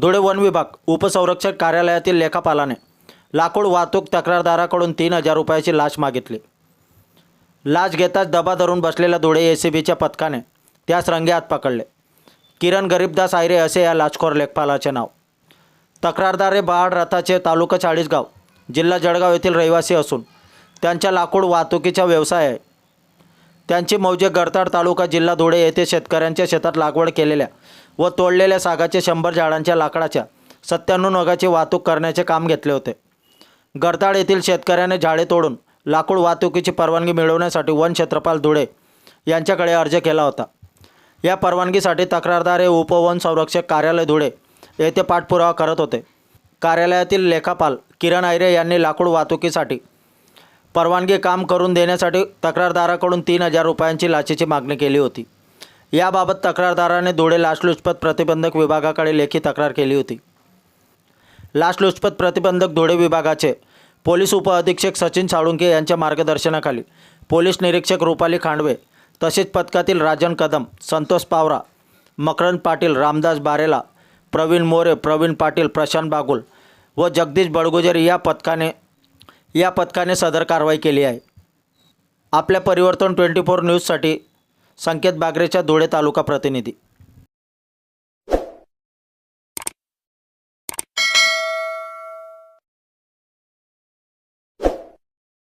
Dhule one विभाग उपसंरक्षक कार्यालयातील लेखापालाने लाकूड वाहतूक तक्रारदाराकडून 3,000 रुपयाची लाच मागितली। लाच घेताच दबा धरून बसलेल्या धुळे एसीबीच्या पथकाने त्यास रंगेहात पकडले। किरण गरीबदास आयरे असे या लाचखोर लेखपालाचे नाव। तक्रारदार हे बहाड रथाचे, तालुका चाळीसगाव, जिल्हा जळगाव येथील रहिवासी असून त्यांच्या लाकूड वाहतुकीचा व्यवसाय आहे। त्यांची मौजे गडताड तालुका जिल्हा धुळे येथे शेतकऱ्यांच्या शेतात लागवड केलेल्या व तोडलेल्या सागाचे 100 झाडांच्या लाकडाच्या 97 नगाची वाहतूक करण्याचे काम घेतले होते। गडताड येथील शेतकऱ्याने झाडे तोडून लाकूड वाहतुकीची परवानगी मिळवण्यासाठी वन क्षेत्रपाल धुळे यांच्याकडे अर्ज केला होता। या परवानगीसाठी तक्रारदार हे उपवन संरक्षक कार्यालय धुळे येथे पाठपुरावा करत होते। कार्यालयातील लेखापाल किरण आयरे यांनी लाकूड वाहतुकीसाठी परवानगी काम करून देण्यासाठी तक्रारदाराकडून 3,000 रुपयांची लाचेची मागणी केली होती। याबाबत तक्रारदाराने धुळे लाचलुचपत प्रतिबंधक विभागाकडे लेखी तक्रार केली होती। लाचलुचपत प्रतिबंधक धुळे विभागाचे पोलीस उपअधीक्षक सचिन साळुंके यांच्या मार्गदर्शनाखाली पोलीस निरीक्षक रुपाली खांडवे तसेच पथकातील राजन कदम, संतोष पावरा, मकरंद पाटील, रामदास बारेला, प्रवीण मोरे, प्रवीण पाटील, प्रशांत बागुल व जगदीश बडगुजर या पथकाने सदर कारवाई केली आहे। आपल्या परिवर्तन 24 न्यूजसाठी संकेत बागरेचा धुळे तालुका प्रतिनिधी।